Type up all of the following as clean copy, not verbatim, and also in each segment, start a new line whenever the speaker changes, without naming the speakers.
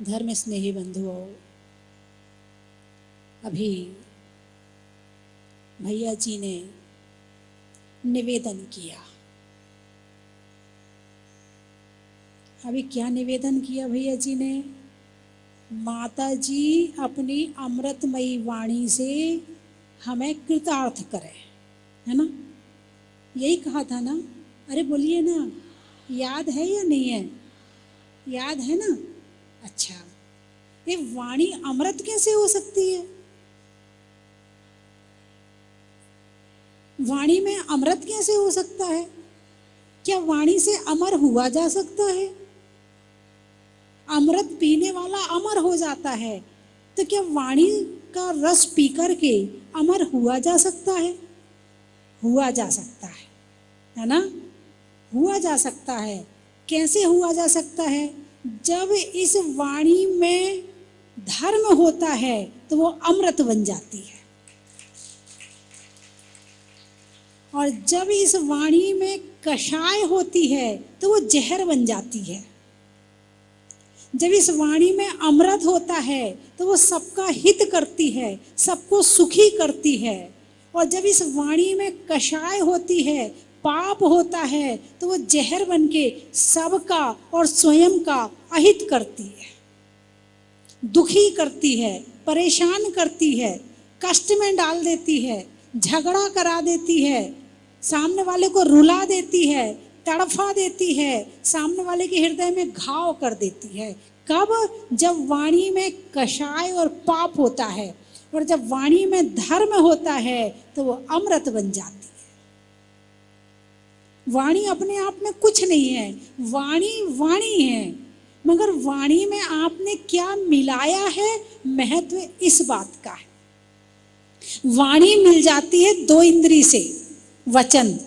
धर्म स्नेही बंधुओं, अभी भैया जी ने निवेदन किया। अभी क्या निवेदन किया भैया जी ने? माता जी अपनी अमृतमयी वाणी से हमें कृतार्थ करें, है ना? यही कहा था ना? अरे बोलिए ना, याद है या नहीं है? याद है ना? अच्छा, ये वाणी अमृत कैसे हो सकती है? वाणी में अमृत कैसे हो सकता है? क्या वाणी से अमर हुआ जा सकता है? अमृत पीने वाला अमर हो जाता है, तो क्या वाणी का रस पी करके अमर हुआ जा सकता है? हुआ जा सकता है ना? हुआ जा सकता है। कैसे हुआ जा सकता है? जब इस वाणी में धर्म होता है तो वो अमृत बन जाती है, और जब इस वाणी में कषाय होती है तो वो जहर बन जाती है। जब इस वाणी में अमृत होता है तो वो सबका हित करती है, सबको सुखी करती है, और जब इस वाणी में कषाय होती है, पाप होता है, तो वो जहर बनके सबका और स्वयं का अहित करती है, दुखी करती है, परेशान करती है, कष्ट में डाल देती है, झगड़ा करा देती है, सामने वाले को रुला देती है, तड़फा देती है, सामने वाले के हृदय में घाव कर देती है। कब? जब वाणी में कषाय और पाप होता है, और जब वाणी में धर्म होता है तो वो अमृत बन जाती है। वाणी अपने आप में कुछ नहीं है, वाणी वाणी है, मगर वाणी में आपने क्या मिलाया है, महत्व इस बात का है। वाणी मिल जाती है 2 इंद्री से, वचन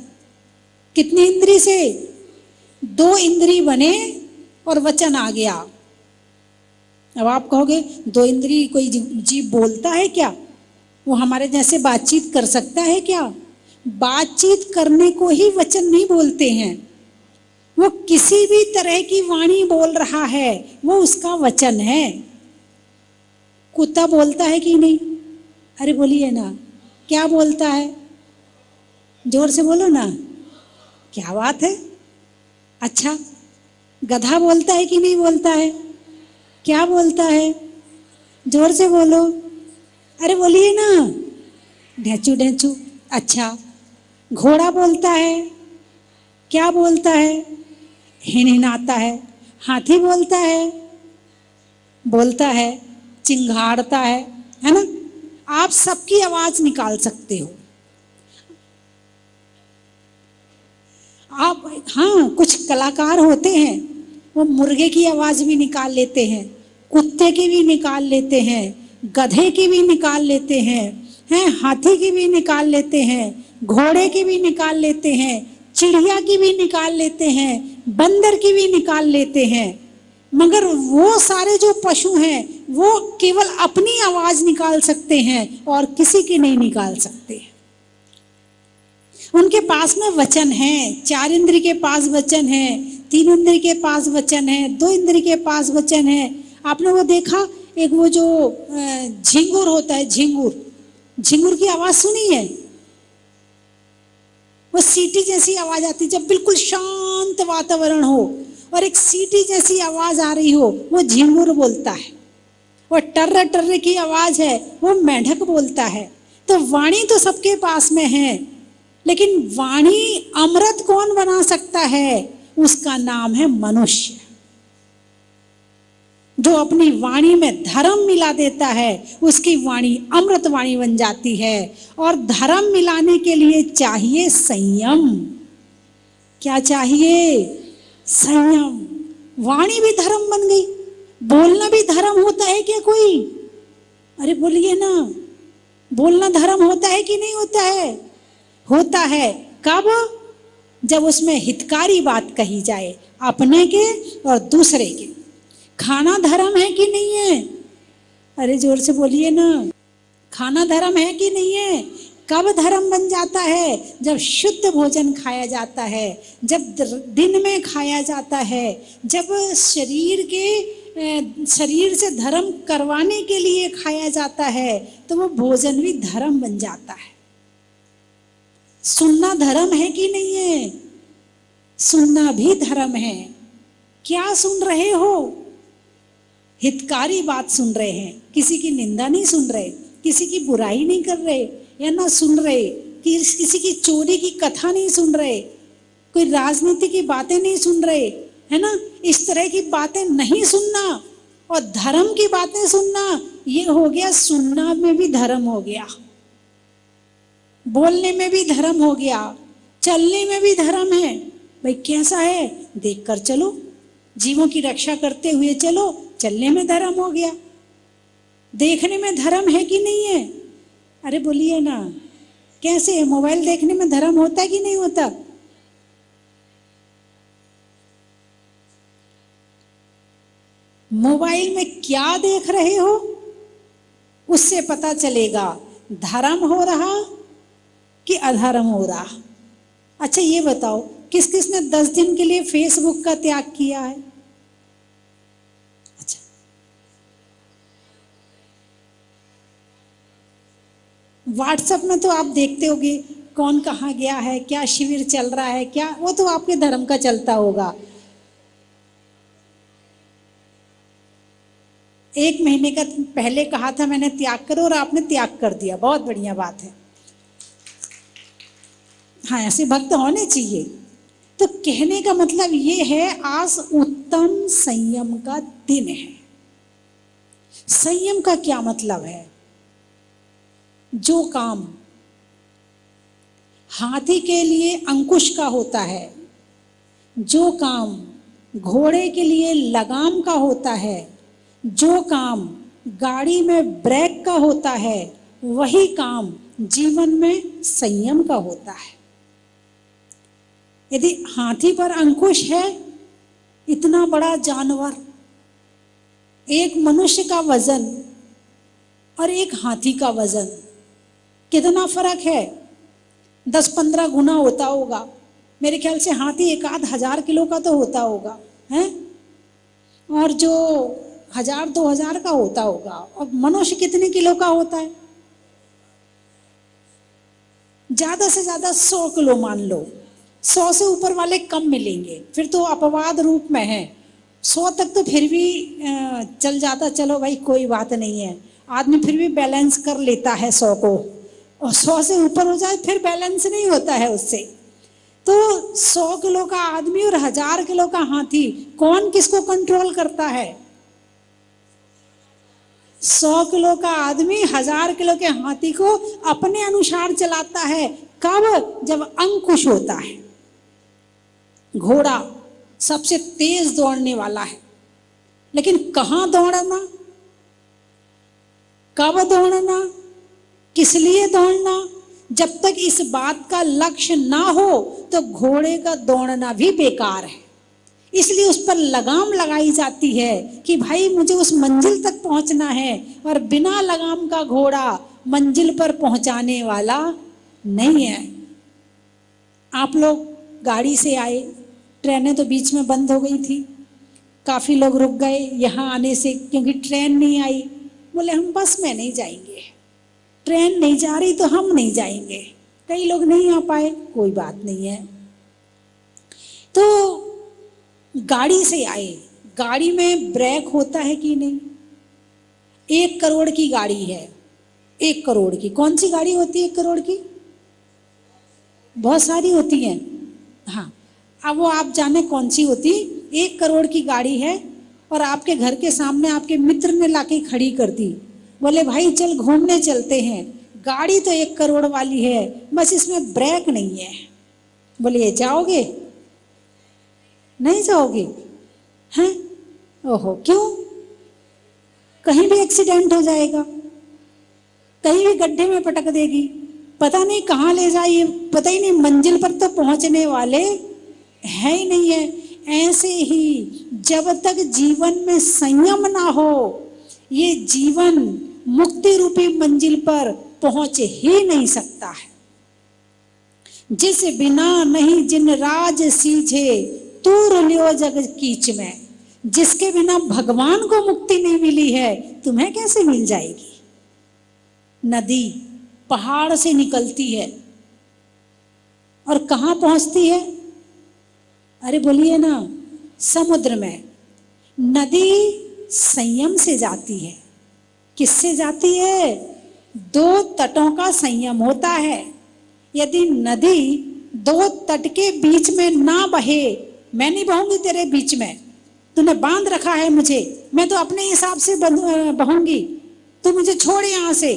कितनी इंद्री से? 2 इंद्री बने और वचन आ गया। अब आप कहोगे 2 इंद्री कोई जीव बोलता है क्या? वो हमारे जैसे बातचीत कर सकता है क्या? बातचीत करने को ही वचन नहीं बोलते हैं। वो किसी भी तरह की वाणी बोल रहा है, वो उसका वचन है। कुत्ता बोलता है कि नहीं? अरे बोलिए ना, क्या बोलता है? जोर से बोलो ना, क्या बात है। अच्छा, गधा बोलता है कि नहीं बोलता है? क्या बोलता है? जोर से बोलो, अरे बोलिए ना, ढेंचू ढेंचू। अच्छा, घोड़ा बोलता है? क्या बोलता है? हिनहिनाता है। हाथी बोलता है? बोलता है, चिंघाड़ता है ना? आप सबकी आवाज निकाल सकते हो आप। हाँ, कुछ कलाकार होते हैं, वो मुर्गे की आवाज भी निकाल लेते हैं, कुत्ते की भी निकाल लेते हैं, गधे की भी निकाल लेते हैं, हाथी की भी निकाल लेते हैं, घोड़े की भी निकाल लेते हैं, चिड़िया की भी निकाल लेते हैं, बंदर की भी निकाल लेते हैं। मगर वो सारे जो पशु हैं वो केवल अपनी आवाज निकाल सकते हैं और किसी की नहीं निकाल सकते। उनके पास में वचन है, 4 इंद्री के पास वचन है, 3 इंद्री के पास वचन है, 2 इंद्री के पास वचन है। आपने वो देखा, एक वो जो झिंगुर होता है, झिंगुर की आवाज सुनी है? वो सीटी जैसी आवाज आती, जब बिल्कुल शांत वातावरण हो और एक सीटी जैसी आवाज आ रही हो, वो झिंगुर बोलता है। वो टर्र टर्र की आवाज है, वो मेंढक बोलता है। तो वाणी तो सबके पास में है, लेकिन वाणी अमृत कौन बना सकता है? उसका नाम है मनुष्य। जो अपनी वाणी में धर्म मिला देता है, उसकी वाणी अमृत वाणी बन जाती है। और धर्म मिलाने के लिए चाहिए संयम। क्या चाहिए? संयम। वाणी भी धर्म बन गई। बोलना भी धर्म होता है क्या कोई? अरे बोलिए ना, बोलना धर्म होता है कि नहीं होता है? होता है। कब? जब उसमें हितकारी बात कही जाए, अपने के और दूसरे के। खाना धर्म है कि नहीं है? अरे जोर से बोलिए ना, खाना धर्म है कि नहीं है? कब धर्म बन जाता है? जब शुद्ध भोजन खाया जाता है, जब दिन में खाया जाता है, जब शरीर से धर्म करवाने के लिए खाया जाता है, तो वो भोजन भी धर्म बन जाता है। सुनना धर्म है कि नहीं है? सुनना भी धर्म है। क्या सुन रहे हो? हितकारी बात सुन रहे हैं, किसी की निंदा नहीं सुन रहे, किसी की बुराई नहीं कर रहे, या ना सुन रहे, किसी की चोरी की कथा नहीं सुन रहे, कोई राजनीति की बातें नहीं सुन रहे, है ना। इस तरह की बातें नहीं सुनना और धर्म की बातें सुनना, ये हो गया सुनना में भी धर्म हो गया, बोलने में भी धर्म हो गया, चलने में भी धर्म है। भाई कैसा है? देखकर चलो, जीवों की रक्षा करते हुए चलो, चलने में धर्म हो गया। देखने में धर्म है कि नहीं है? अरे बोलिए ना, कैसे है? मोबाइल देखने में धर्म होता है कि नहीं होता? मोबाइल में क्या देख रहे हो उससे पता चलेगा धर्म हो रहा कि अधर्म हो रहा। अच्छा ये बताओ, किस किस ने 10 दिन के लिए फेसबुक का त्याग किया है? अच्छा, व्हाट्सएप में तो आप देखते होगे कौन कहाँ गया है, क्या शिविर चल रहा है, क्या, वो तो आपके धर्म का चलता होगा। 1 महीने का पहले कहा था मैंने त्याग करो और आपने त्याग कर दिया, बहुत बढ़िया बात है। हाँ, ऐसे भक्त होने चाहिए। तो कहने का मतलब ये है, आज उत्तम संयम का दिन है। संयम का क्या मतलब है? जो काम हाथी के लिए अंकुश का होता है, जो काम घोड़े के लिए लगाम का होता है, जो काम गाड़ी में ब्रेक का होता है, वही काम जीवन में संयम का होता है। यदि हाथी पर अंकुश है, इतना बड़ा जानवर, एक मनुष्य का वजन और एक हाथी का वजन कितना फर्क है? 10-15 गुना होता होगा मेरे ख्याल से। हाथी 1,000 किलो का तो होता होगा, है, और जो 1,000-2,000 का होता होगा। और मनुष्य कितने किलो का होता है? ज्यादा से ज्यादा 100 किलो मान लो। 100 से ऊपर वाले कम मिलेंगे, फिर तो अपवाद रूप में है। 100 तक तो फिर भी चल जाता, चलो भाई कोई बात नहीं है, आदमी फिर भी बैलेंस कर लेता है 100 को। और 100 से ऊपर हो जाए फिर बैलेंस नहीं होता है उससे। तो 100 किलो का आदमी और 1,000 किलो का हाथी, कौन किसको कंट्रोल करता है? 100 किलो का आदमी 1,000 किलो के हाथी को अपने अनुसार चलाता है। कब? जब अंकुश होता है। घोड़ा सबसे तेज दौड़ने वाला है, लेकिन कहाँ दौड़ना, कब दौड़ना, किस लिए दौड़ना, जब तक इस बात का लक्ष्य ना हो तो घोड़े का दौड़ना भी बेकार है। इसलिए उस पर लगाम लगाई जाती है कि भाई मुझे उस मंजिल तक पहुंचना है, और बिना लगाम का घोड़ा मंजिल पर पहुंचाने वाला नहीं है। आप लोग गाड़ी से आए, ट्रेनें तो बीच में बंद हो गई थी, काफ़ी लोग रुक गए यहाँ आने से, क्योंकि ट्रेन नहीं आई। बोले हम बस में नहीं जाएंगे, ट्रेन नहीं जा रही तो हम नहीं जाएंगे। कई लोग नहीं आ पाए, कोई बात नहीं है। तो गाड़ी से आए, गाड़ी में ब्रेक होता है कि नहीं? 1 करोड़ की गाड़ी है, 1 करोड़ की। कौन सी गाड़ी होती है 1 करोड़ की? बहुत सारी होती हैं। हाँ, अब वो आप जाने कौन सी होती। 1 करोड़ की गाड़ी है और आपके घर के सामने आपके मित्र ने लाके खड़ी कर दी। बोले भाई चल घूमने चलते हैं, गाड़ी तो 1 करोड़ वाली है, बस इसमें ब्रेक नहीं है। बोले जाओगे? नहीं जाओगे? हैं? ओहो, क्यों? कहीं भी एक्सीडेंट हो जाएगा, कहीं भी गड्ढे में पटक देगी, पता नहीं कहाँ ले जाइए, पता ही नहीं, मंजिल पर तो पहुंचने वाले है ही नहीं है। ऐसे ही जब तक जीवन में संयम ना हो, ये जीवन मुक्ति रूपी मंजिल पर पहुंच ही नहीं सकता है। जिस बिना नहीं जिन राज सीझे, तूर लियो जग कीच में। जिसके बिना भगवान को मुक्ति नहीं मिली है, तुम्हें कैसे मिल जाएगी? नदी पहाड़ से निकलती है और कहाँ पहुंचती है? अरे बोलिए ना, समुद्र में। नदी संयम से जाती है। किससे जाती है? दो तटों का संयम होता है। यदि नदी दो तट के बीच में ना बहे, मैं नहीं बहूंगी तेरे बीच में, तूने बांध रखा है मुझे, मैं तो अपने हिसाब से बहूंगी, तू मुझे छोड़ यहां से।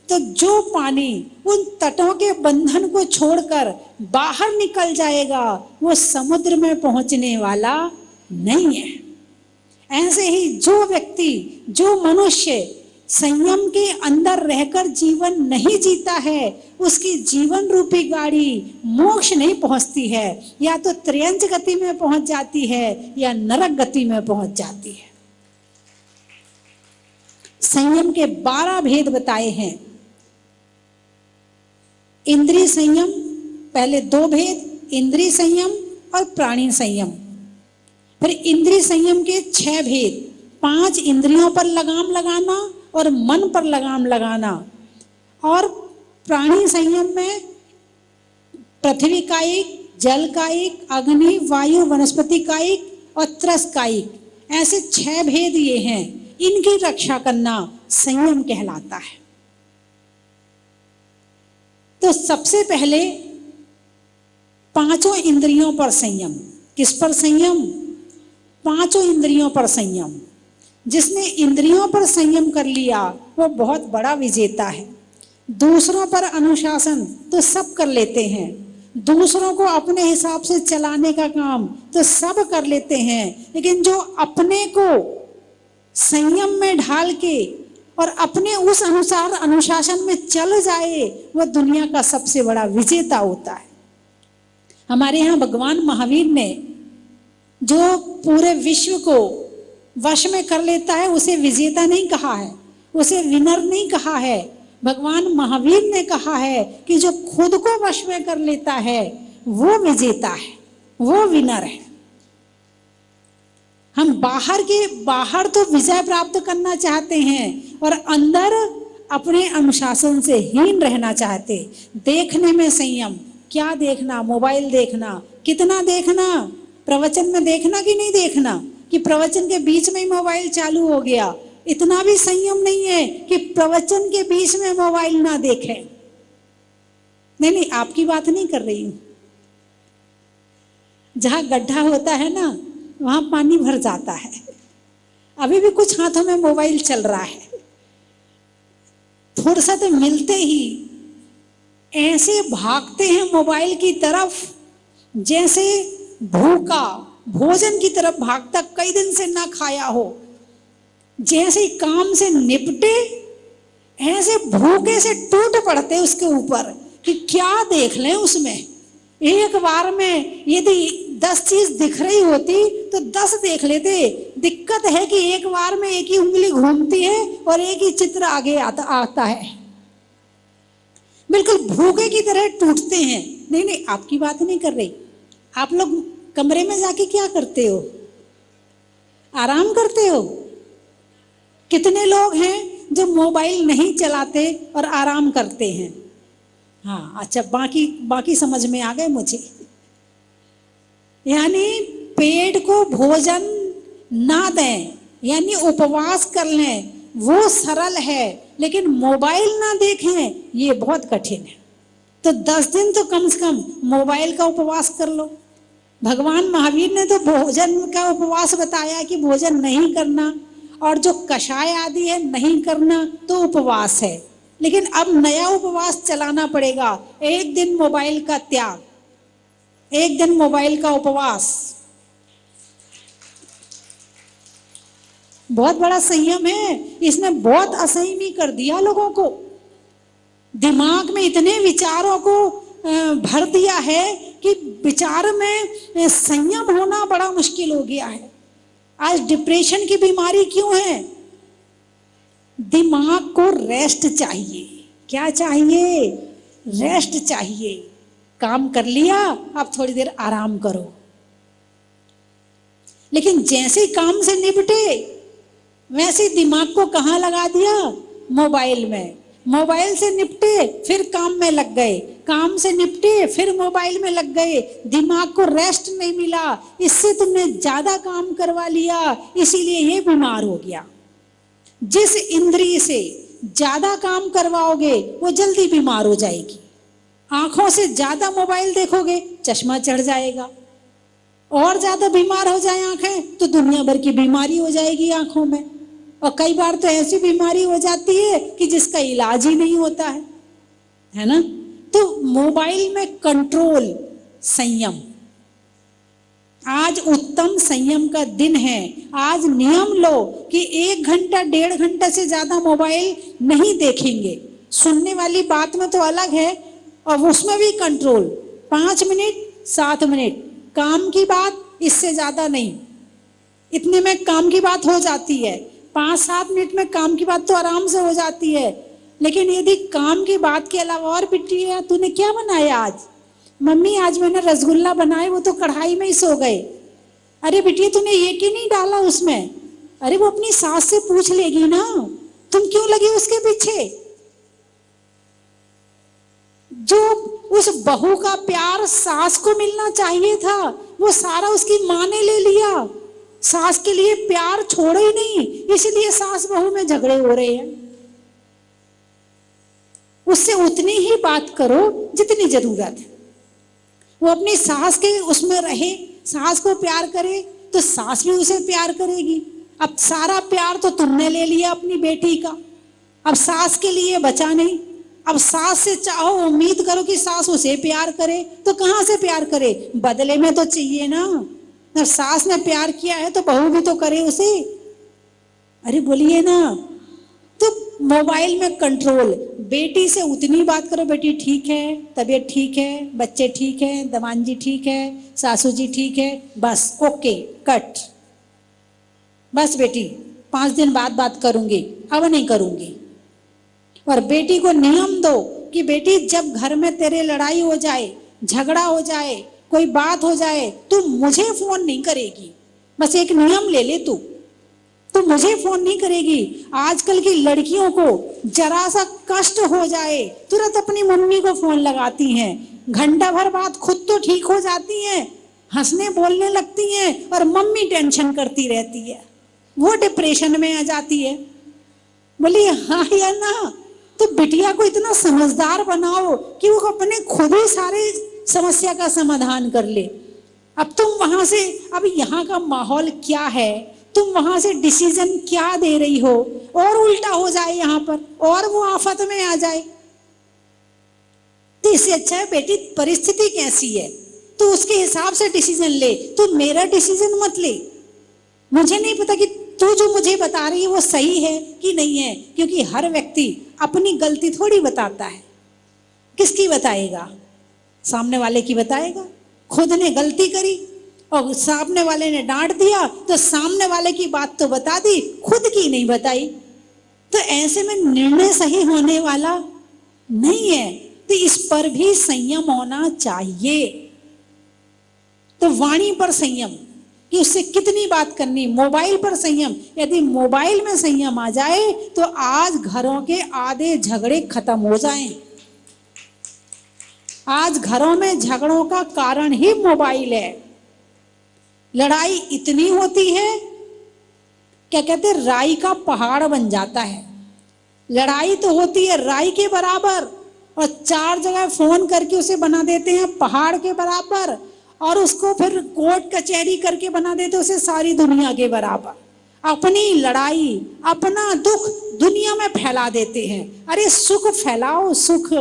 तो जो पानी उन तटों के बंधन को छोड़कर बाहर निकल जाएगा, वो समुद्र में पहुंचने वाला नहीं है। ऐसे ही जो व्यक्ति, जो मनुष्य संयम के अंदर रहकर जीवन नहीं जीता है, उसकी जीवन रूपी गाड़ी मोक्ष नहीं पहुंचती है। या तो त्रयंच गति में पहुंच जाती है या नरक गति में पहुंच जाती है। संयम के 12 भेद बताए हैं। इंद्रिय संयम, पहले 2 भेद, इंद्रिय संयम और प्राणी संयम। फिर इंद्रिय संयम के 6 भेद, 5 इंद्रियों पर लगाम लगाना और मन पर लगाम लगाना। और प्राणी संयम में पृथ्वी कायिक, जल कायिक, अग्नि, वायु, वनस्पति कायिक और त्रस कायिक, ऐसे 6 भेद ये हैं। इनकी रक्षा करना संयम कहलाता है। तो सबसे पहले 5 इंद्रियों पर संयम। किस पर संयम? 5 इंद्रियों पर संयम। जिसने इंद्रियों पर संयम कर लिया वो बहुत बड़ा विजेता है। दूसरों पर अनुशासन तो सब कर लेते हैं, दूसरों को अपने हिसाब से चलाने का काम तो सब कर लेते हैं, लेकिन जो अपने को संयम में ढाल के और अपने उस अनुसार अनुशासन में चल जाए, वह दुनिया का सबसे बड़ा विजेता होता है। हमारे यहाँ भगवान महावीर ने जो पूरे विश्व को वश में कर लेता है, उसे विजेता नहीं कहा है, उसे विनर नहीं कहा है। भगवान महावीर ने कहा है कि जो खुद को वश में कर लेता है वो विजेता है, वो विनर है। हम बाहर तो विजय प्राप्त करना चाहते हैं और अंदर अपने अनुशासन से हीन रहना चाहते। देखने में संयम, क्या देखना? मोबाइल देखना, कितना देखना? प्रवचन में देखना कि नहीं देखना, कि प्रवचन के बीच में ही मोबाइल चालू हो गया। इतना भी संयम नहीं है कि प्रवचन के बीच में मोबाइल ना देखें। नहीं, आपकी बात नहीं कर रही हूं। जहां गड्ढा होता है ना, वहां पानी भर जाता है। अभी भी कुछ हाथों में मोबाइल चल रहा है। फुर्सत मिलते ही ऐसे भागते हैं मोबाइल की तरफ जैसे भूखा भोजन की तरफ भागता, कई दिन से ना खाया हो। जैसे ही काम से निपटे ऐसे भूखे से टूट पड़ते उसके ऊपर कि क्या देख लें उसमें। एक बार में यदि 10 चीज दिख रही होती तो 10 देख लेते। दिक्कत है कि एक बार में एक ही उंगली घूमती है और एक ही चित्र आगे आता है। बिल्कुल भूखे की तरह टूटते हैं। नहीं, आपकी बात नहीं कर रही। आप लोग कमरे में जाके क्या करते हो? आराम करते हो? कितने लोग हैं जो मोबाइल नहीं चलाते और आराम करते हैं? हाँ, अच्छा, बाकी समझ में आ गए मुझे। यानी पेट को भोजन ना दें, यानी उपवास कर लें, वो सरल है, लेकिन मोबाइल ना देखें ये बहुत कठिन है। तो 10 दिन तो कम से कम मोबाइल का उपवास कर लो। भगवान महावीर ने तो भोजन का उपवास बताया कि भोजन नहीं करना, और जो कषाय आदि है नहीं करना तो उपवास है। लेकिन अब नया उपवास चलाना पड़ेगा, 1 दिन मोबाइल का त्याग, 1 दिन मोबाइल का उपवास। बहुत बड़ा संयम है। इसने बहुत असंयमी कर दिया लोगों को। दिमाग में इतने विचारों को भर दिया है कि विचार में संयम होना बड़ा मुश्किल हो गया है। आज डिप्रेशन की बीमारी क्यों है? दिमाग को रेस्ट चाहिए, क्या चाहिए? रेस्ट चाहिए। काम कर लिया, अब थोड़ी देर आराम करो। लेकिन जैसे ही काम से निपटे वैसे ही दिमाग को कहाँ लगा दिया? मोबाइल में। मोबाइल से निपटे फिर काम में लग गए, काम से निपटे फिर मोबाइल में लग गए। दिमाग को रेस्ट नहीं मिला, इससे तुमने ज्यादा काम करवा लिया, इसीलिए ये बीमार हो गया। जिस इंद्रिय से ज्यादा काम करवाओगे वो जल्दी बीमार हो जाएगी। आंखों से ज्यादा मोबाइल देखोगे, चश्मा चढ़ जाएगा। और ज्यादा बीमार हो जाए आंखें तो दुनिया भर की बीमारी हो जाएगी आंखों में। और कई बार तो ऐसी बीमारी हो जाती है कि जिसका इलाज ही नहीं होता है ना। तो मोबाइल में कंट्रोल, संयम। आज उत्तम संयम का दिन है। आज नियम लो कि 1 घंटा 1.5 घंटा से ज्यादा मोबाइल नहीं देखेंगे। सुनने वाली बात में तो अलग है, और उसमें भी कंट्रोल। 5 मिनट 7 मिनट काम की बात, इससे ज्यादा नहीं। इतने में काम की बात हो जाती है। 5-7 मिनट में काम की बात तो आराम से हो जाती है। लेकिन यदि काम की बात के अलावा और बिटिया तूने क्या बनाया आज? मम्मी आज मैंने रसगुल्ला बनाए, वो तो कढ़ाई में ही सो गए। अरे बिटिया तूने ये क्यों नहीं डाला उसमें? अरे वो अपनी सास से पूछ लेगी ना, तुम क्यों लगी उसके पीछे? जो उस बहू का प्यार सास को मिलना चाहिए था वो सारा उसकी माँ ने ले लिया। सास के लिए प्यार छोड़े ही नहीं, इसलिए सास बहू में झगड़े हो रहे हैं। उससे उतनी ही बात करो जितनी जरूरत है। वो अपनी सास के उसमें रहे, सास को प्यार करे तो सास भी उसे प्यार करेगी। अब सारा प्यार तो तुमने ले लिया अपनी बेटी का, अब सास के लिए बचा नहीं। अब सास से चाहो, उम्मीद करो कि सास उसे प्यार करे, तो कहां से प्यार करे? बदले में तो चाहिए ना। अगर सास ने प्यार किया है तो बहू भी तो करे उसे। अरे बोलिए ना। तो मोबाइल में कंट्रोल। बेटी से उतनी बात करो, बेटी ठीक है, तबीयत ठीक है, बच्चे ठीक है, दवान जी ठीक है, सासू जी ठीक है, बस ओके कट। बस बेटी 5 दिन बाद बात करूंगी, अब नहीं करूंगी। और बेटी को नियम दो कि बेटी जब घर में तेरे लड़ाई हो जाए, झगड़ा हो जाए, कोई बात हो जाए, तू मुझे फोन नहीं करेगी। बस एक नियम ले ले, तू मुझे फोन नहीं करेगी। आजकल की लड़कियों को जरा सा कष्ट हो जाए तुरंत अपनी मम्मी को फोन लगाती हैं। घंटा भर बाद खुद तो ठीक हो जाती हैं, हंसने बोलने लगती हैं, और मम्मी टेंशन करती रहती है, वो डिप्रेशन में आ जाती है। बोलिए हाँ या ना। तो बिटिया को इतना समझदार बनाओ कि वो अपने खुद ही सारे समस्या का समाधान कर ले। अब तुम वहां से, अब यहाँ का माहौल क्या है, तुम वहां से डिसीजन क्या दे रही हो, और उल्टा हो जाए यहाँ पर और वो आफत में आ जाए। तो इससे अच्छा है बेटी परिस्थिति कैसी है तो उसके हिसाब से डिसीजन ले, तू मेरा डिसीजन मत ले। मुझे नहीं पता कि तू जो मुझे बता रही है वो सही है कि नहीं है, क्योंकि हर व्यक्ति अपनी गलती थोड़ी बताता है। किसकी बताएगा? सामने वाले की बताएगा। खुद ने गलती करी और सामने वाले ने डांट दिया तो सामने वाले की बात तो बता दी, खुद की नहीं बताई। तो ऐसे में निर्णय सही होने वाला नहीं है। तो इस पर भी संयम होना चाहिए। तो वाणी पर संयम कि उससे कितनी बात करनी, मोबाइल पर संयम। यदि मोबाइल में संयम आ जाए तो आज घरों के आधे झगड़े खत्म हो जाएं। आज घरों में झगड़ों का कारण ही मोबाइल है। लड़ाई इतनी होती है, क्या कहते हैं, राई का पहाड़ बन जाता है। लड़ाई तो होती है राई के बराबर, और 4 जगह फोन करके उसे बना देते हैं पहाड़ के बराबर, और उसको फिर कोर्ट कचहरी करके बना देते उसे सारी दुनिया के बराबर। अपनी लड़ाई, अपना दुख दुनिया में फैला देते हैं। अरे सुख फैलाओ, सुख।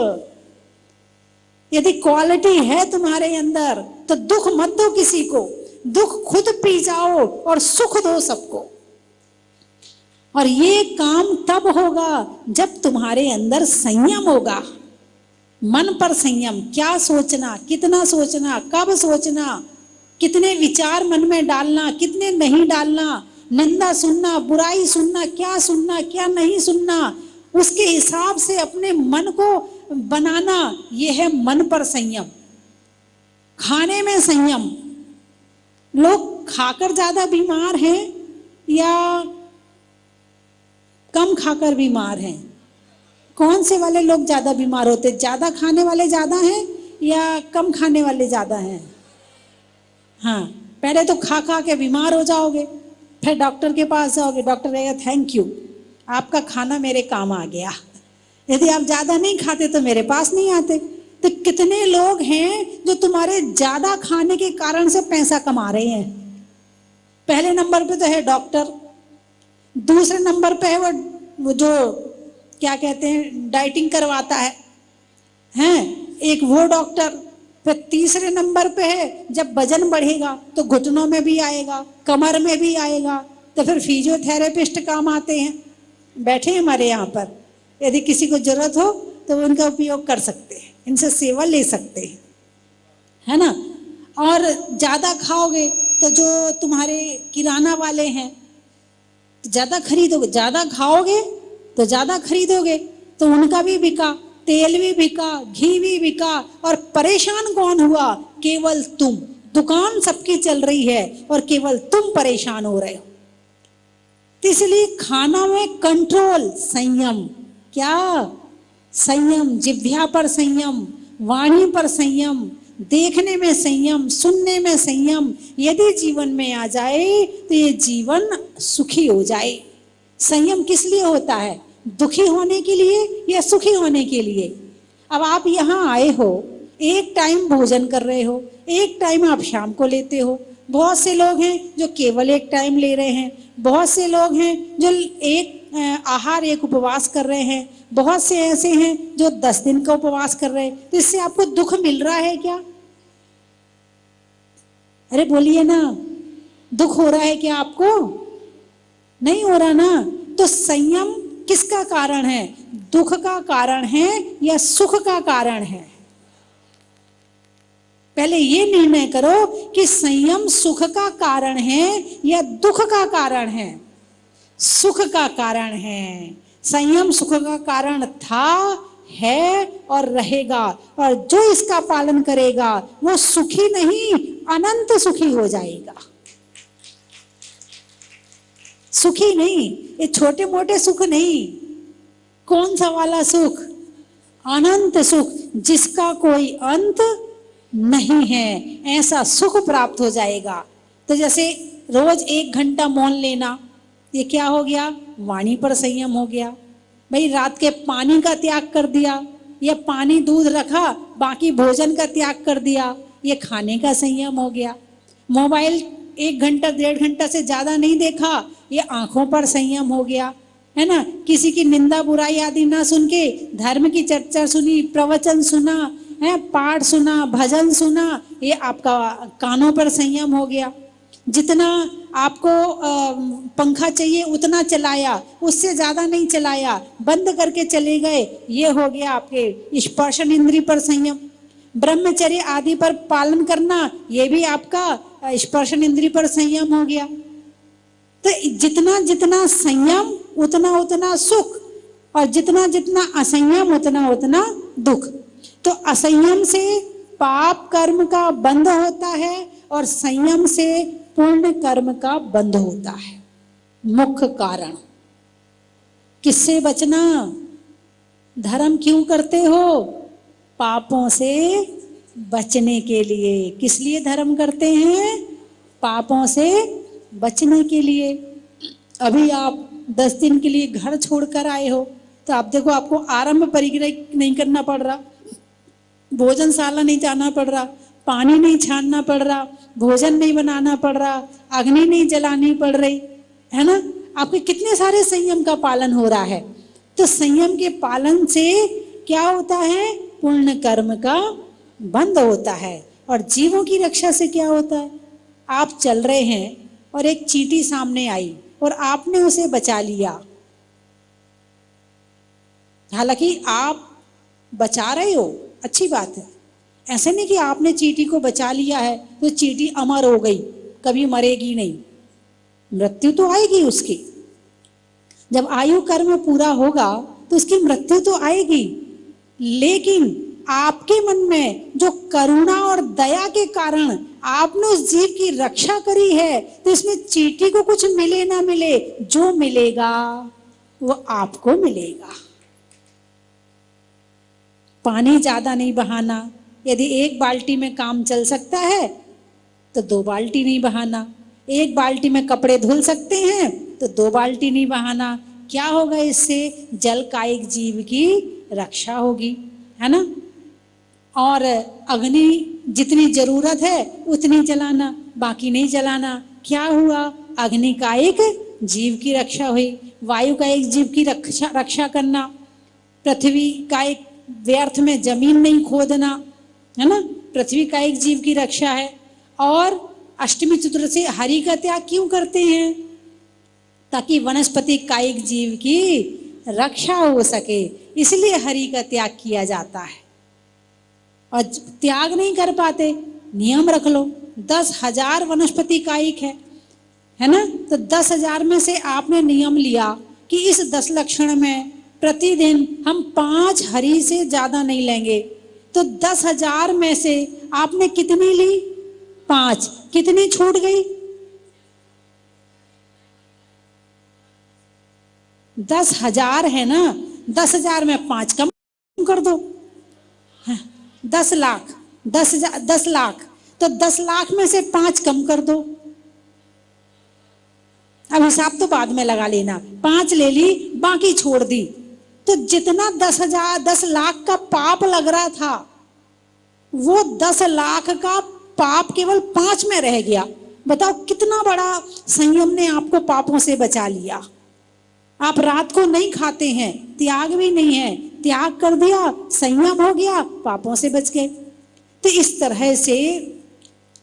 यदि क्वालिटी है तुम्हारे अंदर तो दुख मत दो किसी को, दुख खुद पी जाओ और सुख दो सबको। और ये काम तब होगा जब तुम्हारे अंदर संयम होगा। मन पर संयम, क्या सोचना, कितना सोचना, कब सोचना, कितने विचार मन में डालना, कितने नहीं डालना, निंदा सुनना, बुराई सुनना, क्या नहीं सुनना, उसके हिसाब से अपने मन को बनाना, यह है मन पर संयम। खाने में संयम। लोग खाकर ज्यादा बीमार हैं या कम खाकर बीमार हैं? कौन से वाले लोग ज्यादा बीमार होते? ज्यादा खाने वाले ज्यादा हैं या कम खाने वाले ज्यादा हैं? हाँ, पहले तो खा खा के बीमार हो जाओगे, फिर डॉक्टर के पास जाओगे, डॉक्टर कहेगा थैंक यू, आपका खाना मेरे काम आ गया। यदि आप ज्यादा नहीं खाते तो मेरे पास नहीं आते। तो कितने लोग हैं जो तुम्हारे ज्यादा खाने के कारण से पैसा कमा रहे हैं? पहले नंबर पे तो है डॉक्टर, दूसरे नंबर पे है वो जो क्या कहते हैं डाइटिंग करवाता है, हैं एक वो डॉक्टर। फिर तीसरे नंबर पे है जब वजन बढ़ेगा तो घुटनों में भी आएगा, कमर में भी आएगा, तो फिर फिजियोथेरेपिस्ट काम आते हैं, बैठे हैं हमारे यहाँ पर। यदि किसी को जरूरत हो तो उनका उपयोग कर सकते हैं, इनसे सेवा ले सकते हैं, है ना। और ज्यादा खाओगे तो जो तुम्हारे किराना वाले हैं ज्यादा खरीदोगे, ज्यादा खाओगे तो ज्यादा खरीदोगे, तो उनका भी बिका, तेल भी बिका, घी भी बिका, और परेशान कौन हुआ? केवल तुम। दुकान सबकी चल रही है और केवल तुम परेशान हो रहे हो। इसलिए खाना में कंट्रोल, संयम। क्या? संयम। जिह्वा पर संयम, वाणी पर संयम, देखने में संयम, सुनने में संयम यदि जीवन में आ जाए तो ये जीवन सुखी हो जाए। संयम किस लिए होता है? दुखी होने के लिए या सुखी होने के लिए? अब आप यहाँ आए हो, एक टाइम भोजन कर रहे हो, एक टाइम आप शाम को लेते हो। बहुत से लोग हैं जो केवल एक टाइम ले रहे हैं, बहुत से लोग हैं जो एक आहार, एक उपवास कर रहे हैं, बहुत से ऐसे हैं जो 10 दिन का उपवास कर रहे हैं। तो इससे आपको दुख मिल रहा है क्या? अरे बोलिए ना, दुख हो रहा है क्या आपको? नहीं हो रहा ना। तो संयम किसका कारण है? दुख का कारण है या सुख का कारण है? पहले ये निर्णय करो कि संयम सुख का कारण है या दुख का कारण है? सुख का कारण है। संयम सुख का कारण था, है और रहेगा, और जो इसका पालन करेगा वो सुखी नहीं, अनंत सुखी हो जाएगा। सुखी नहीं, ये छोटे मोटे सुख नहीं। कौन सा वाला सुख? अनंत सुख, जिसका कोई अंत नहीं है, ऐसा सुख प्राप्त हो जाएगा। तो जैसे रोज 1 घंटा मौन लेना, ये क्या हो गया? वाणी पर संयम हो गया। भाई रात के पानी का त्याग कर दिया, या पानी दूध रखा बाकी भोजन का त्याग कर दिया, ये खाने का संयम हो गया। मोबाइल 1 घंटा 1.5 घंटा से ज्यादा नहीं देखा, ये आंखों पर संयम हो गया, है ना। किसी की निंदा बुराई आदि ना सुन के धर्म की चर्चा सुनी, प्रवचन सुना, है पाठ सुना, भजन सुना, ये आपका कानों पर संयम हो गया। जितना आपको पंखा चाहिए उतना चलाया, उससे ज्यादा नहीं चलाया, बंद करके चले गए, ये हो गया आपके स्पर्शन इंद्रिय पर संयम। ब्रह्मचर्य आदि पर पालन करना, ये भी आपका स्पर्शन इंद्रिय पर संयम हो गया। तो जितना जितना संयम उतना उतना सुख, और जितना जितना असंयम उतना उतना दुख। तो असंयम से पाप कर्म का बंध होता है और संयम से पुण्य कर्म का बंध होता है। मुख्य कारण। किससे बचना? धर्म क्यों करते हो? पापों से बचने के लिए। किस लिए धर्म करते हैं? पापों से बचने के लिए। अभी आप 10 दिन के लिए घर छोड़कर आए हो, तो आप देखो, आपको आरंभ परिग्रह नहीं करना पड़ रहा, भोजनशाला नहीं जाना पड़ रहा, पानी नहीं छानना पड़ रहा, भोजन नहीं बनाना पड़ रहा, अग्नि नहीं जलानी पड़ रही, है ना। आपके कितने सारे संयम का पालन हो रहा है। तो संयम के पालन से क्या होता है? पुण्य कर्म का बंध होता है। और जीवों की रक्षा से क्या होता है? आप चल रहे हैं और एक चींटी सामने आई और आपने उसे बचा लिया। हालांकि आप बचा रहे हो, अच्छी बात है। ऐसे नहीं कि आपने चींटी को बचा लिया है तो चींटी अमर हो गई, कभी मरेगी नहीं, मृत्यु तो आएगी उसकी। जब आयु कर्म पूरा होगा तो उसकी मृत्यु तो आएगी, लेकिन आपके मन में जो करुणा और दया के कारण आपने उस जीव की रक्षा करी है, तो इसमें चींटी को कुछ मिले ना मिले, जो मिलेगा वो आपको मिलेगा। पानी ज्यादा नहीं बहाना। यदि एक बाल्टी में काम चल सकता है तो 2 बाल्टी नहीं बहाना। एक बाल्टी में कपड़े धुल सकते हैं तो 2 बाल्टी नहीं बहाना। क्या होगा इससे? जल कायिक जीव की रक्षा होगी, है ना। और अग्नि जितनी जरूरत है उतनी जलाना, बाकी नहीं जलाना। क्या हुआ? अग्नि कायिक जीव की रक्षा हुई। वायु कायिक जीव की रक्षा करना। पृथ्वी कायिक व्यर्थ में जमीन नहीं खोदना, है ना, पृथ्वी कायिक जीव की रक्षा है। और अष्टमी चतुर्दशी हरि का त्याग क्यों करते हैं? ताकि वनस्पति कायिक जीव की रक्षा हो सके, इसलिए हरि का त्याग किया जाता है। और त्याग नहीं कर पाते, नियम रख लो। 10,000 वनस्पति कायिक है ना, तो 10,000 में से आपने नियम लिया कि इस 10 लक्षण में प्रतिदिन हम 5 हरि से ज्यादा नहीं लेंगे, तो 10,000 में से आपने कितनी ली? 5। कितनी छूट गई? 10,000 है ना, 10,000 में 5 कम कर दो। 10 लाख, 10 लाख, तो 10 लाख में से 5 कम कर दो। अब हिसाब तो बाद में लगा लेना। 5 ले ली, बाकी छोड़ दी, तो जितना 10 लाख का पाप लग रहा था, वो 10 लाख का पाप केवल 5 में रह गया। बताओ कितना बड़ा संयम ने आपको पापों से बचा लिया। आप रात को नहीं खाते हैं, त्याग भी नहीं है, त्याग कर दिया, संयम हो गया, पापों से बच गए। तो इस तरह से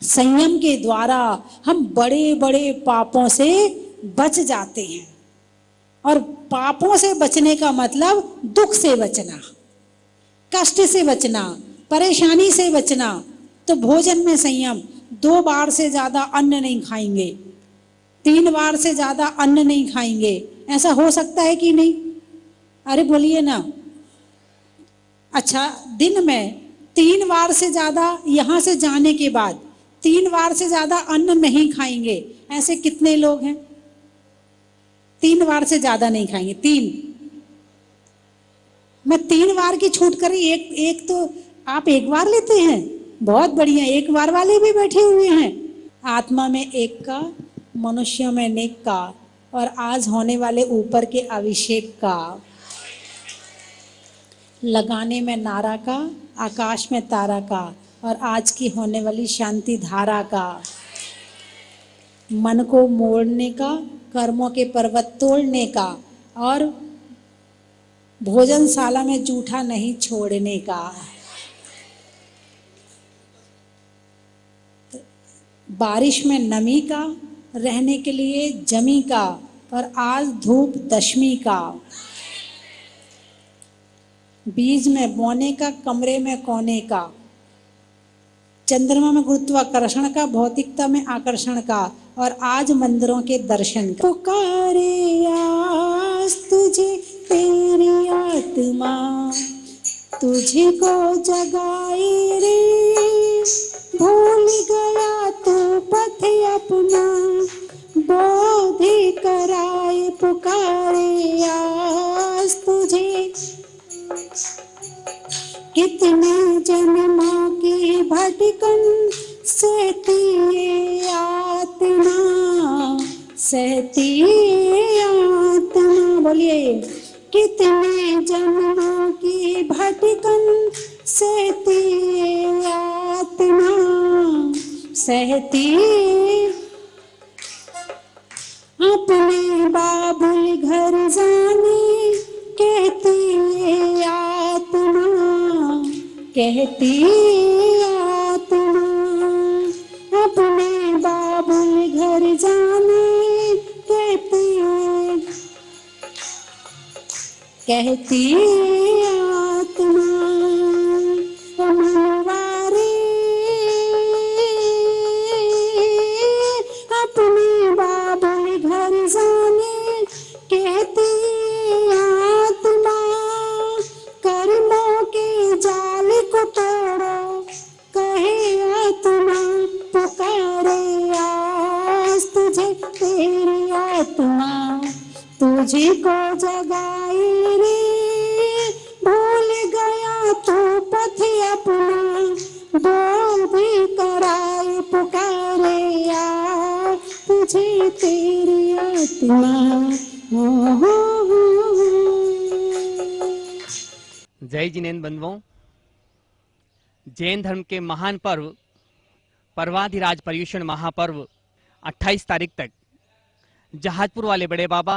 संयम के द्वारा हम बड़े बड़े पापों से बच जाते हैं। और पापों से बचने का मतलब दुख से बचना, कष्ट से बचना, परेशानी से बचना। तो भोजन में संयम। 2 बार से ज्यादा अन्न नहीं खाएंगे, 3 बार से ज्यादा अन्न नहीं खाएंगे। ऐसा हो सकता है कि नहीं? अरे बोलिए ना। अच्छा, दिन में 3 बार से ज्यादा, यहां से जाने के बाद 3 बार से ज्यादा अन्न नहीं खाएंगे, ऐसे कितने लोग हैं? 3 बार से ज्यादा नहीं खाएंगे। 3, मैं 3 बार की छूट करी, एक तो आप 1 बार लेते हैं, बहुत बढ़िया। 1 बार वाले भी बैठे हुए हैं। आत्मा में 1 का, मनुष्य में नेक का, और आज होने वाले ऊपर के अभिषेक का, लगाने में नारा का, आकाश में तारा का, और आज की होने वाली शांति धारा का, मन को मोड़ने का, कर्मों के पर्वत तोड़ने का, और भोजनशाला में जूठा नहीं छोड़ने का। बारिश में नमी का, रहने के लिए जमी का, और आज धूप दशमी का। बीज में बोने का, कमरे में कोने का, चंद्रमा में गुरुत्वाकर्षण का, भौतिकता में आकर्षण का, और आज मंदिरों के दर्शन का। पुकारे आज तुझे तेरी आत्मा, तुझे को जगाए रे, भूल गया तू पथ अपना, बोधि कराए। पुकारे आज तुझे, कितने जन्मों की भटकन सहती ये आत्मा, सहती आत्मा। बोलिए, कितने जन्मों की भटकन सहती ये आत्मा, सहती। अपने बाबुल घर जाने कहती ये आत्मा, कहती आत्मा। अपने बाबुल घर जाने कहती, कहती आत्मा। मनवारे अपने बाबुल घर जाने कहती आत्मा, आत्मा तुझी को जगाई रे, भूल गया तो पथ अपना, दो भी कराई पुकारे यार तुझे तेरी आत्मा।
जय जिनेन्द्र बंधुओं, जैन धर्म के महान पर्व पर्वाधिराज पर्युषण महापर्व 28 तारीख तक जहाजपुर वाले बड़े बाबा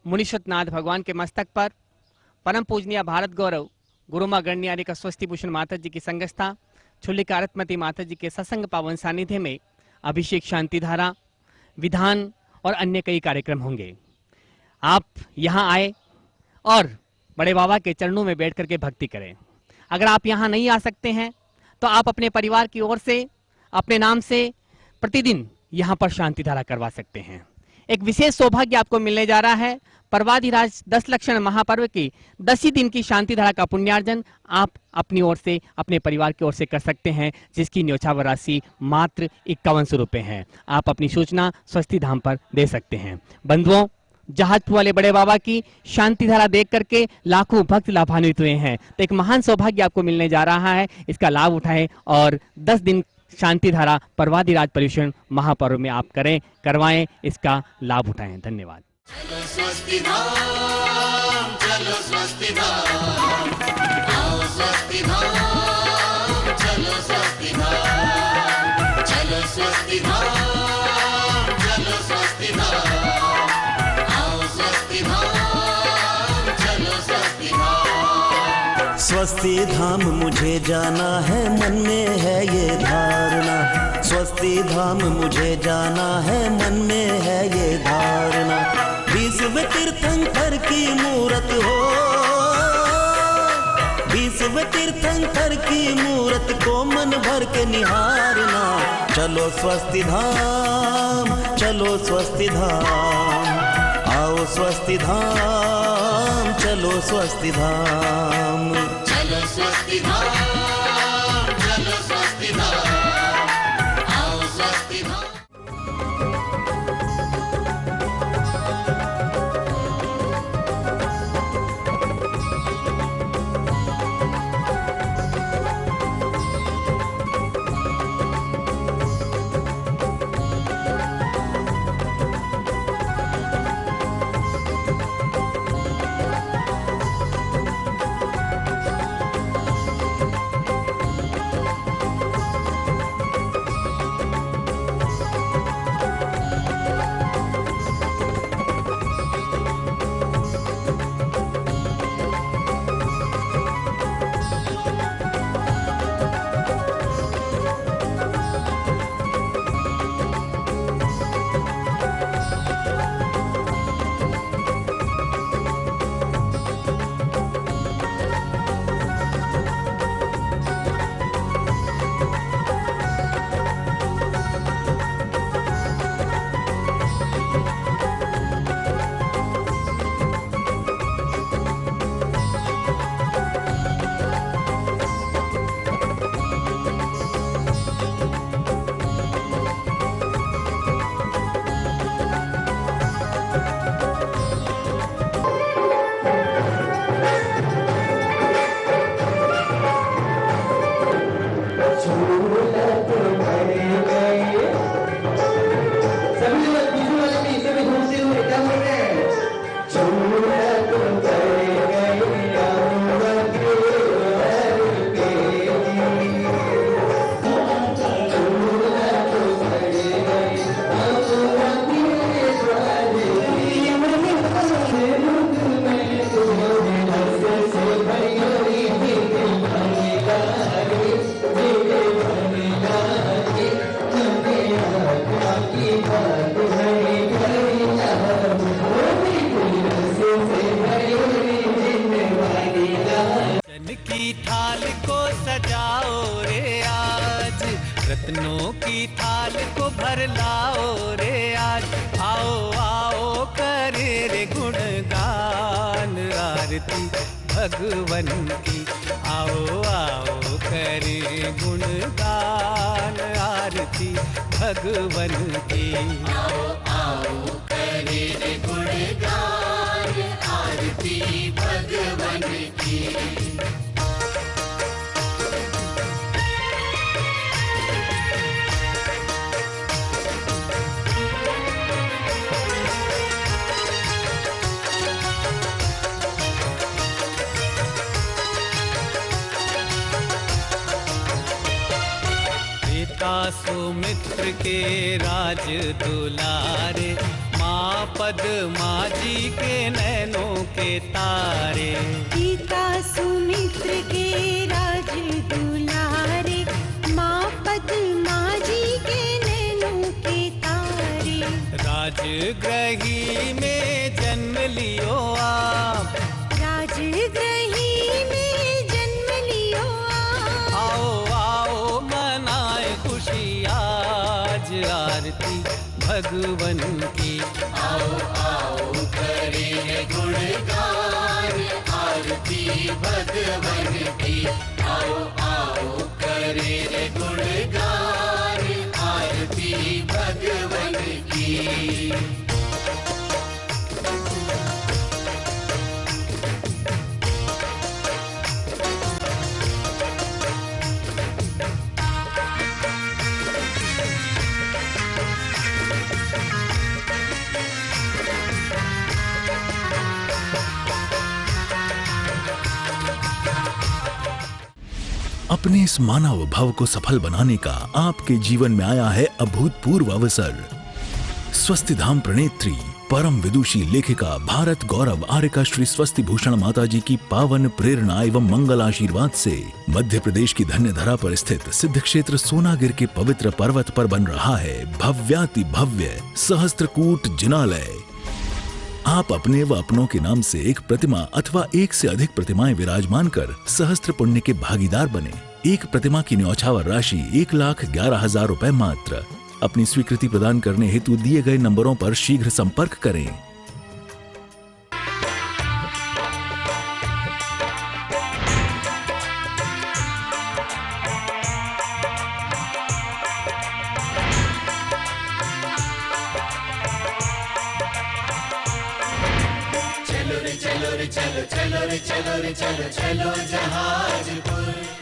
मुनीश्वरनाथ भगवान के मस्तक पर परम पूजनीय भारत गौरव गुरुमा गण्यारी का स्वस्ति भूषण माता जी की संगस्था छुल्लिका आरतमती माता जी के सत्संग पावन सानिध्य में अभिषेक शांति धारा विधान और अन्य कई कार्यक्रम होंगे। आप यहाँ आए और बड़े बाबा के चरणों में बैठ करके भक्ति करें। अगर आप यहाँ नहीं आ सकते हैं तो आप अपने परिवार की ओर से अपने नाम से प्रतिदिन यहाँ पर शांति धारा करवा सकते हैं। एक विशेष सौभाग्य आपको मिलने जा रहा है। पर्वाधिराज 10 लक्षण महापर्व की 10 ही दिन की शांति धारा का पुण्यार्जन आप अपनी ओर से अपने परिवार की ओर से कर सकते हैं, जिसकी न्यौछावर राशि मात्र 5100 रुपये है। आप अपनी सूचना स्वस्ति धाम पर दे सकते हैं। बंधुओं, जहाजपुर वाले बड़े बाबा की शांति धारा देख करके लाखों भक्त लाभान्वित हुए हैं, तो एक महान सौभाग्य आपको मिलने जा रहा है। इसका लाभ उठाएं और 10 दिन शांति धारा पर्वाधिराज पर्युषण महापर्व में आप करवाएं, इसका लाभ उठाएं। धन्यवाद।
चलो स्वस्ति धाम, चलो स्वस्ति धाम, आओ स्वस्ति धाम, चलो स्वस्ति धाम, चलो स्वस्ति धाम, चलो स्वस्ति धाम, आओ स्वस्ति धाम, चलो स्वस्ति धाम।
स्वस्ति धाम मुझे जाना है, मन में है ये धारणा। स्वस्ति धाम मुझे जाना है, मन में है ये धारणा। विश्व तीर्थंकर की मूरत हो, विश्व तीर्थंकर की मूरत को मन भर के निहारना। चलो स्वस्ति धाम, चलो स्वस्ति धाम, आओ स्वस्ति धाम, चलो स्वस्ति धाम।
चलो स्वस्ति धाम, चलो स्वस्ति धाम, आओ स्वस्ति धाम।
की थाल को सजाओ रे आज, रत्नों की थाल को भर लाओ रे आज। आओ आओ करे रे गुणगान आरती भगवन की। आओ आओ करे गुणगान आरती भगवन की।
आओ आओ करे करे रे गुणगान आरती भगवन की।
पिता सुमित्र के राज दुलारे, माँ पद्मा जी के नैनों के तारे।
पिता सुमित्र के राज दुलारे, माँ पद्मा जी के नैनों के तारे।
राजगृही में जन्म लियो आप,
राजगृही में जन्म लियो आप।
आओ आओ मनाए खुशी आज आरती भगवन की।
आओ आओ करे रे गुणगान आरती भगवन की। आओ आओ करे रे गुणगान आरती भगवन की।
अपने इस मानव भव को सफल बनाने का आपके जीवन में आया है अभूतपूर्व अवसर। स्वस्ति धाम प्रणेत्री परम विदुषी लेखिका भारत गौरव आर्यका श्री स्वस्ति भूषण माता जी की पावन प्रेरणा एवं मंगल आशीर्वाद से मध्य प्रदेश की धन्य धरा पर स्थित सिद्ध क्षेत्र सोनागिर के पवित्र पर्वत पर बन रहा है भव्याति भव्य सहस्त्रकूट जिनालय। आप अपने व अपनों के नाम से एक प्रतिमा अथवा एक से अधिक प्रतिमाएं विराजमान कर सहस्त्र पुण्य के भागीदार बने। एक प्रतिमा की न्यौछावर राशि 1,11,000 रुपए मात्र। अपनी स्वीकृति प्रदान करने हेतु दिए गए नंबरों पर शीघ्र संपर्क करें।
चलो रे चलो रे चलो चलो रे चलो रे चलो चलो जहाजपुर।